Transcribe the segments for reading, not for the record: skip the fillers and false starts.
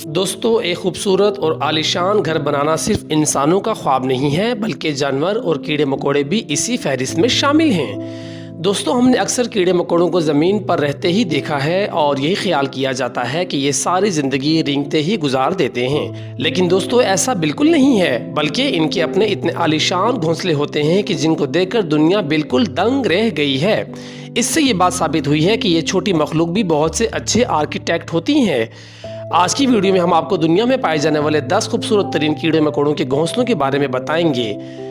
दोस्तों, एक खूबसूरत और आलीशान घर बनाना सिर्फ इंसानों का ख्वाब नहीं है, बल्कि जानवर और कीड़े मकोड़े भी इसी फहरिस्त में शामिल हैं। दोस्तों, हमने अक्सर कीड़े मकोड़ों को ज़मीन पर रहते ही देखा है और यही ख्याल किया जाता है कि ये सारी ज़िंदगी रेंगते ही गुजार देते हैं। लेकिन दोस्तों, ऐसा बिल्कुल नहीं है, बल्कि इनके अपने इतने आलीशान घोंसले होते हैं कि जिनको देखकर दुनिया बिल्कुल दंग रह गई है। इससे ये बात साबित हुई है कि ये छोटी मखलूक भी बहुत से अच्छे आर्किटेक्ट होती हैं। आज की वीडियो में हम आपको दुनिया में पाए जाने वाले 10 खूबसूरत तरीन कीड़े मकोड़ों के घोंसलों के बारे में बताएंगे।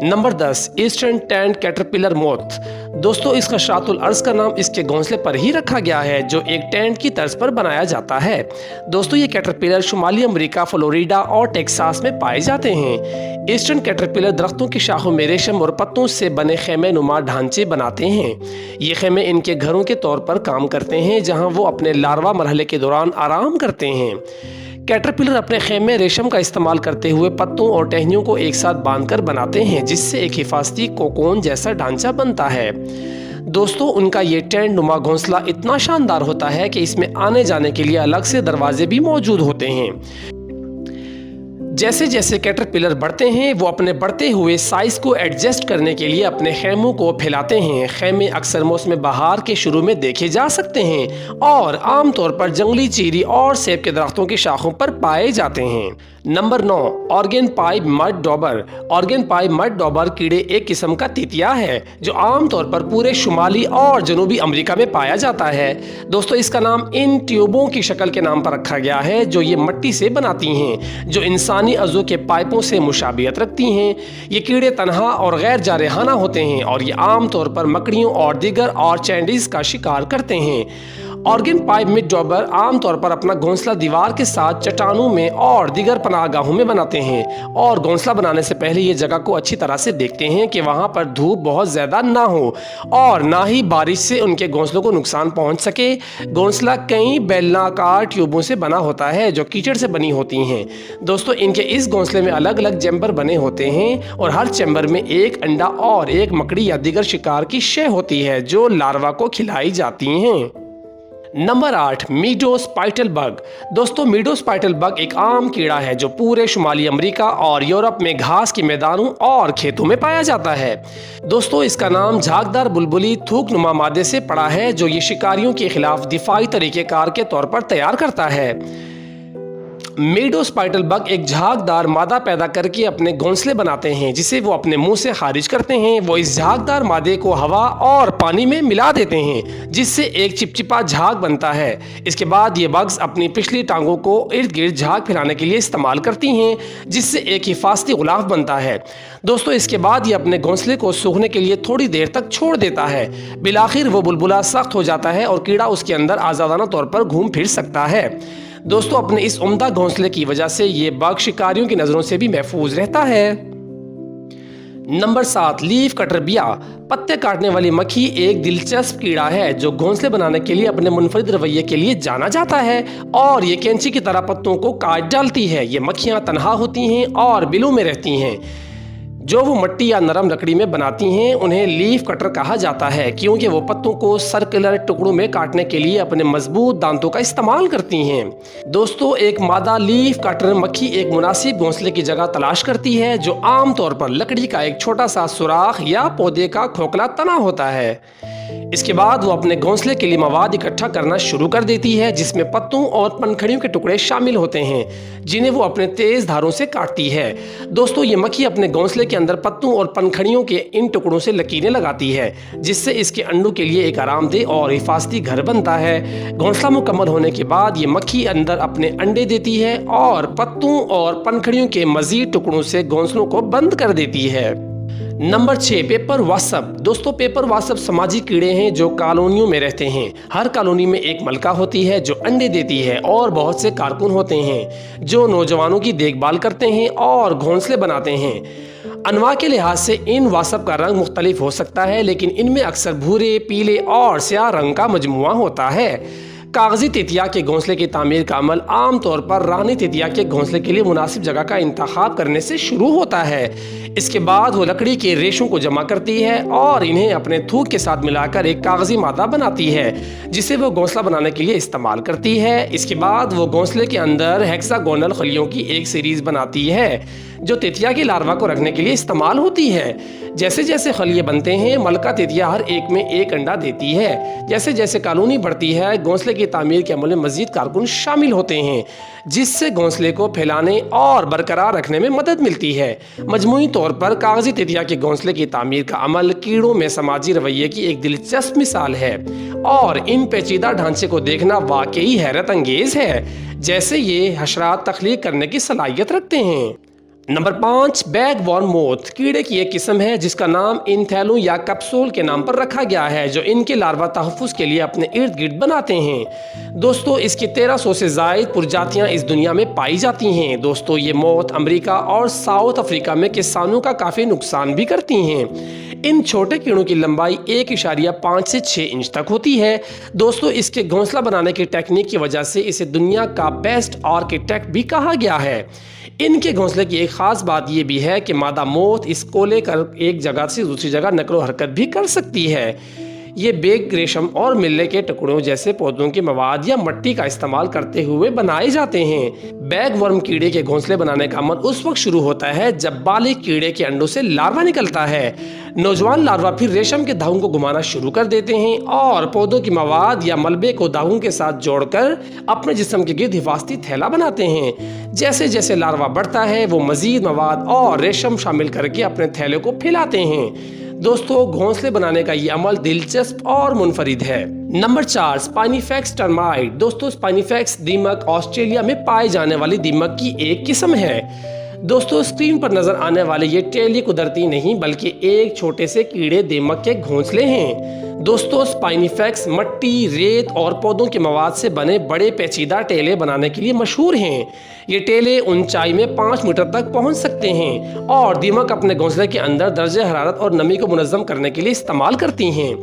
Number 10, eastern tent caterpillar moth. दोस्तों, इसका शातुल अर्ज का नाम इसके घोंसले पर ही रखा गया है, जो एक टेंट की तर्ज पर बनाया जाता है। दोस्तों, ये कैटरपिलर शुमाली अमेरिका, फ्लोरिडा और टेक्सास में पाए जाते हैं। ईस्टर्न कैटरपिलर दरख्तों की शाखों में रेशम और पत्तों से बने खेमे नुमा ढांचे बनाते हैं। ये खेमे इनके घरों के तौर पर काम करते हैं, जहां वो अपने लार्वा मरहले के दौरान आराम करते हैं। कैटरपिलर अपने खेमे रेशम का इस्तेमाल करते हुए पत्तों और टहनियों को एक साथ बांधकर बनाते हैं, जिससे एक हिफाजती कोकोन जैसा ढांचा बनता है। दोस्तों, उनका ये टेंट नुमा घोंसला इतना शानदार होता है कि इसमें आने जाने के लिए अलग से दरवाजे भी मौजूद होते हैं। जैसे जैसे कैटरपिलर बढ़ते हैं, वो अपने बढ़ते हुए साइज को एडजस्ट करने के लिए अपने खेमों को फैलाते हैं। खेमे अक्सर मौसम बहार के शुरू में देखे जा सकते हैं और आमतौर पर जंगली चीरी और सेब के दरख्तों की शाखों पर पाए जाते हैं। Number 9, organ pipe mud Dabur. Organ pipe mud Dabur कीड़े एक किस्म का तितिया है, जो आमतौर पर पूरे शुमाली और जनूबी अमेरिका में पाया जाता है। दोस्तों, इसका नाम इन ट्यूबों की शक्ल के नाम पर रखा गया है, जो ये मिट्टी से बनाती हैं, जो इंसानी अज़ू के पाइपों से मुशाबियत रखती हैं। ये कीड़े तनहा और गैर जारहाना होते हैं और ये आमतौर पर मकड़ियों और दीगर और चैंडीज का शिकार करते हैं। ऑर्गेन पाइप मिड डॉबर आमतौर पर अपना घोंसला दीवार के साथ चट्टानों में और दीगर पनाहगाहों में बनाते हैं, और घोंसला बनाने से पहले ये जगह को अच्छी तरह से देखते हैं कि वहाँ पर धूप बहुत ज़्यादा ना हो और ना ही बारिश से उनके घोंसलों को नुकसान पहुँच सके। घोंसला कई बेलनाकार ट्यूबों से बना होता है, जो कीचड़ से बनी होती हैं। दोस्तों, इनके इस घोंसले में अलग अलग चैम्बर बने होते हैं और हर चैम्बर में एक अंडा और एक मकड़ी या दीगर शिकार की शय होती है, जो लार्वा को खिलाई जाती हैं। Number 8, meadow spittle bug. दोस्तों, मीडोस्पाइटल बग एक आम कीड़ा है जो पूरे शुमाली अमेरिका और यूरोप में घास के मैदानों और खेतों में पाया जाता है। दोस्तों, इसका नाम झागदार बुलबुली थूक नुमा मादे से पड़ा है, जो ये शिकारियों के खिलाफ दिफाई तरीक़ेकार के तौर पर तैयार करता है। मीडोस्पाइटल बग एक झागदार मादा पैदा करके अपने घोंसले बनाते हैं, जिसे वो अपने मुंह से खारिज करते हैं। वो इस झागदार मादे को हवा और पानी में मिला देते हैं, जिससे एक चिपचिपा झाग बनता है। इसके बाद ये बग्स अपनी पिछली टांगों को इर्द गिर्द झाग फैलाने के लिए इस्तेमाल करती हैं, जिससे एक हिफाजती गुलाफ बनता है। दोस्तों, इसके बाद ये अपने घोंसले को सूखने के लिए थोड़ी देर तक छोड़ देता है। बिलाखिर वो बुलबुला सख्त हो जाता है और कीड़ा उसके अंदर आज़ादाना तौर पर घूम फिर सकता है। दोस्तों, अपने इस उम्दा घोंसले की वजह से ये बग शिकारियों की नज़रों से भी महफूज रहता है। नंबर 7, लीफ कटर बिया। पत्ते काटने वाली मक्खी एक दिलचस्प कीड़ा है, जो घोंसले बनाने के लिए अपने मुनफरिद रवैये के लिए जाना जाता है और ये कैंची की तरह पत्तों को काट डालती है। ये मक्खियाँ तनहा होती हैं और बिलों में रहती हैं, जो वो मिट्टी या नरम लकड़ी में बनाती हैं। उन्हें लीफ कटर कहा जाता है, क्योंकि वो पत्तों को सर्कुलर टुकड़ों में काटने के लिए अपने मजबूत दांतों का इस्तेमाल करती हैं। दोस्तों, एक मादा लीफ कटर मक्खी एक मुनासिब घोंसले की जगह तलाश करती है, जो आमतौर पर लकड़ी का एक छोटा सा सुराख या पौधे का खोखला तना होता है। इसके बाद वो अपने घोंसले के लिए मवाद इकट्ठा करना शुरू कर देती है, जिसमें पत्तों और पंखड़ियों के टुकड़े शामिल होते हैं, जिन्हें वो अपने तेज धारों से काटती है। दोस्तों, ये मक्खी अपने घोंसले के अंदर पत्तों और पंखड़ियों के इन टुकड़ों से लकीरें लगाती है, जिससे इसके अंडों के लिए एक आरामदेह और हिफाजती घर बनता है। घोंसला मुकम्मल होने के बाद ये मक्खी अंदर अपने अंडे देती है और पत्तों और पंखड़ियों के मजीद टुकड़ों से घोंसलों को बंद कर देती है। Number 6, paper wasp. दोस्तों, पेपर वासप समाजी कीड़े हैं जो कॉलोनियों में रहते हैं। हर कॉलोनी में एक मलका होती है जो अंडे देती है, और बहुत से कारकुन होते हैं जो नौजवानों की देखभाल करते हैं और घोंसले बनाते हैं। अनवा के लिहाज से इन वासप का रंग मुख्तलिफ हो सकता है, लेकिन इनमें अक्सर भूरे, पीले और स्याह रंग का मजमुआ होता है। कागजी तितिया के घोंसले की तामीर का अमल आम तौर पर रानी तितिया के घोंसले के लिए मुनासिब जगह का इंतखाब करने से शुरू होता है। इसके बाद वो लकड़ी के रेशों को जमा करती है और इन्हें अपने थूक के साथ मिलाकर एक कागजी मादा बनाती है जिसे वो घोंसला बनाने के लिए इस्तेमाल करती है। इसके बाद वो घोंसले के अंदर हेक्सागोनल खलियों की एक सीरीज बनाती है जो तितिया के लार्वा को रखने के लिए इस्तेमाल होती है। जैसे जैसे खलिए बनते हैं मलका तितिया हर एक में एक अंडा देती है। जैसे जैसे कॉलोनी बढ़ती है घोंसले की तामीर के अमल में मजीद कारकुन शामिल होते हैं जिससे घोंसले को फैलाने और बरकरार रखने में मदद मिलती है। मजमूई तौर पर कागजी तितिया के घोंसले की तामीर का अमल कीड़ों में समाजी रवैये की एक दिलचस्प मिसाल है और इन पेचीदा ढांचे को देखना वाकई हैरत अंगेज है जैसे ये हशरात तख्लीक करने की सलाहियत रखते हैं। नंबर 5, बैगवॉर्म मोथ कीड़े की एक किस्म है जिसका नाम इन थैलों या कैप्सूल के नाम पर रखा गया है जो इनके लार्वा तहफ़्फ़ुज़ के लिए अपने इर्द गिर्द बनाते हैं। दोस्तों इसकी 1300 से ज़ायद प्रजातियां इस दुनिया में पाई जाती हैं। दोस्तों ये मोथ अमेरिका और साउथ अफ्रीका में किसानों का काफ़ी नुकसान भी करती हैं। इन छोटे कीड़ों की लंबाई 1.5 से 6 इंच तक होती है। दोस्तों इसके घोंसला बनाने की टेक्निक की वजह से इसे दुनिया का बेस्ट आर्किटेक्ट भी कहा गया है। इनके घोंसले की एक ख़ास बात यह भी है कि मादा मोथ इसको लेकर एक जगह से दूसरी जगह नकलो हरकत भी कर सकती है। ये बेग रेशम और मिल्ले के टुकड़ों जैसे पौधों के मवाद या मिट्टी का इस्तेमाल करते हुए बनाए जाते हैं। बैगवर्म कीड़े के घोंसले बनाने का अमल उस वक्त शुरू होता है जब बालिग कीड़े के अंडों से लार्वा निकलता है। नौजवान लार्वा फिर रेशम के धागों को घुमाना शुरू कर देते हैं और पौधों की मवाद या मलबे को धागों के साथ जोड़कर अपने जिस्म के गिर्द हिफाजती थैला बनाते हैं। जैसे जैसे लार्वा बढ़ता है वो मजीद मवाद और रेशम शामिल करके अपने थैले को फैलाते हैं। दोस्तों घोंसले बनाने का ये अमल दिलचस्प और मुनफरिद है। Number 4, spinifex termite. दोस्तों स्पाइनीफेक्स दीमक ऑस्ट्रेलिया में पाए जाने वाली दीमक की एक किस्म है। दोस्तों स्क्रीन पर नजर आने वाले ये टेली कुदरती नहीं बल्कि एक छोटे से कीड़े दीमक के घोंसले हैं। दोस्तों स्पाइनीफेक्स मट्टी, रेत और पौधों के मवाद से बने बड़े पेचीदा टेले बनाने के लिए मशहूर हैं। ये टेले ऊंचाई में 5 मीटर तक पहुंच सकते हैं और दीमक अपने घोंसले के अंदर दर्जे हरारत और नमी को मुनज़्ज़म करने के लिए इस्तेमाल करती हैं।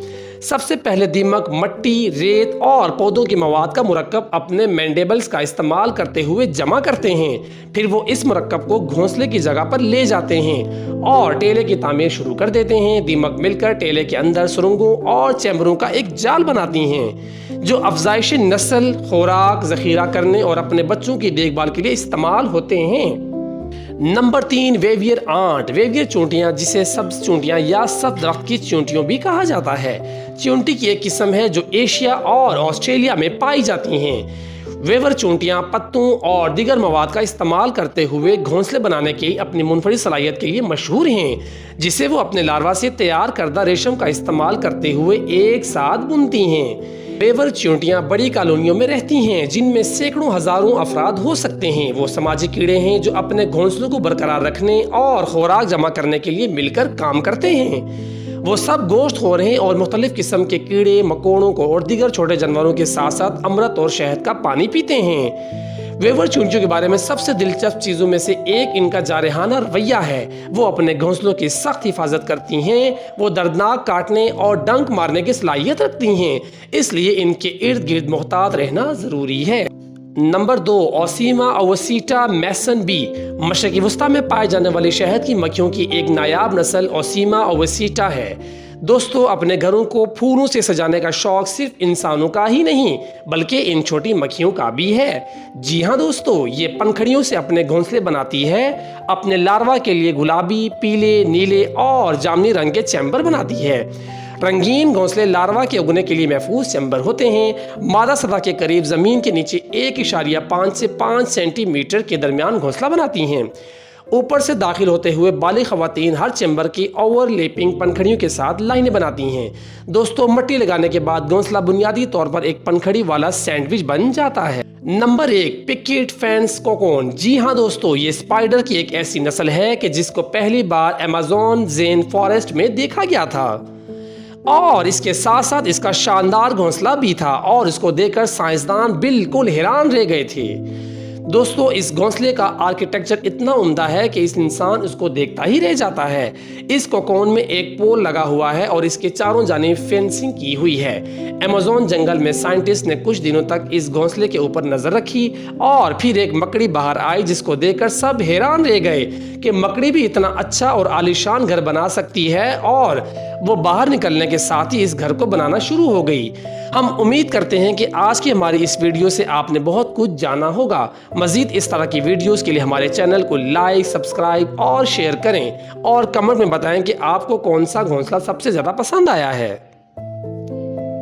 सबसे पहले दीमक मट्टी, रेत और पौधों के मवाद का मुरक्कब अपने मैंडेबल्स का इस्तेमाल करते हुए जमा करते हैं। फिर वो इस मुरक्कब को घोंसले की जगह पर ले जाते हैं और टेले की तामीर शुरू कर देते हैं। दीमक मिलकर टेले के अंदर सुरंगों और चैम्बरों का एक जाल बनाती हैं जो अफजाइश नस्ल, खुराक ज़ख़ीरा करने और अपने बच्चों की देखभाल के लिए इस्तेमाल होते हैं। Number 3, weaver ant. वेवियर चूंटियाँ जिसे सब्ज चूंटियाँ या सब दरख्त की चूंटियों भी कहा जाता है चूंटी की एक किस्म है जो एशिया और ऑस्ट्रेलिया में पाई जाती हैं। वेवर चूंटियाँ पत्तों और दीगर मवाद का इस्तेमाल करते हुए घोंसले बनाने की अपनी मुनफरिद सलाहियत के लिए मशहूर हैं जिसे वो अपने लार्वा से तैयार करदा रेशम का इस्तेमाल करते हुए एक साथ बुनती हैं। वेवर चूंटियाँ बड़ी कॉलोनियों में रहती हैं जिनमें सैकड़ों हजारों अफराद हो सकते हैं। वो समाजी कीड़े हैं जो अपने घोंसलों को बरकरार रखने और खुराक जमा करने के लिए मिलकर काम करते हैं। वो सब गोश्त खोर हैं और मुख्तलिफ किस्म के कीड़े, मकोड़ों को और दीगर छोटे जानवरों के साथ साथ अमृत और शहद का पानी पीते हैं। वेवर चूंटियों के बारे में सबसे दिलचस्प चीज़ों में से एक इनका जारहाना रवैया है। वो अपने घोंसलों की सख्त हिफाजत करती हैं। वो दर्दनाक काटने और डंक मारने की सलाहियत रखती हैं, इसलिए इनके इर्द गिर्द मुहतात रहना ज़रूरी है। नंबर 2, ओसीमा ओवसीटा मैसन बी। मशरक़ी वस्ता में पाए जाने वाली शहद की मक्खियों की एक नायाब नस्ल ओसीमा ओवसीटा है। दोस्तों अपने घरों को फूलों से सजाने का शौक सिर्फ इंसानों का ही नहीं बल्कि इन छोटी मक्खियों का भी है। जी हाँ दोस्तों, ये पंखड़ियों से अपने घोंसले बनाती है। अपने लार्वा के लिए गुलाबी, पीले, नीले और जामुनी रंग के चैम्बर बनाती है। रंगीन घोंसले लार्वा के उगने के लिए महफूज चैम्बर होते हैं। मादा सतह के करीब ज़मीन के नीचे 1.5 से 5 सेंटीमीटर के दरमियान घोंसला बनाती हैं। ऊपर से दाखिल होते हुए बालिग ख़वातीन हर चैम्बर की ओवरलैपिंग पंखड़ियों के साथ लाइनें बनाती हैं। दोस्तों मट्टी लगाने के बाद घोंसला बुनियादी तौर पर एक पंखड़ी वाला सैंडविच बन जाता है। Number 1, picket fence cocoon. जी हाँ दोस्तों, ये स्पाइडर की एक ऐसी नस्ल है कि जिसको पहली बार अमेज़न रेन फॉरेस्ट में देखा गया था और इसके साथ साथ इसका शानदार घोंसला भी था और इसको देखकर साइंसदान बिल्कुल हैरान रह गए थे। दोस्तों इस घोंसले का आर्किटेक्चर इतना उम्दा है कि इस इंसान उसको देखता ही रह जाता है। इस कोकोन में एक पोल लगा हुआ है और इसके चारों जानिब फेंसिंग की हुई है। अमेज़न जंगल में साइंटिस्ट ने कुछ दिनों तक इस घोंसले के ऊपर नजर रखी और फिर एक मकड़ी बाहर आई जिसको देखकर सब हैरान रह गए कि मकड़ी भी इतना अच्छा और आलीशान घर बना सकती है, और वो बाहर निकलने के साथ ही इस घर को बनाना शुरू हो गई। हम उम्मीद करते हैं कि आज की हमारी इस वीडियो से आपने बहुत कुछ जाना होगा। मज़ीद इस तरह की वीडियोस के लिए हमारे चैनल को लाइक, सब्सक्राइब और शेयर करें और कमेंट में बताएं कि आपको कौन सा घोंसला सबसे ज़्यादा पसंद आया है।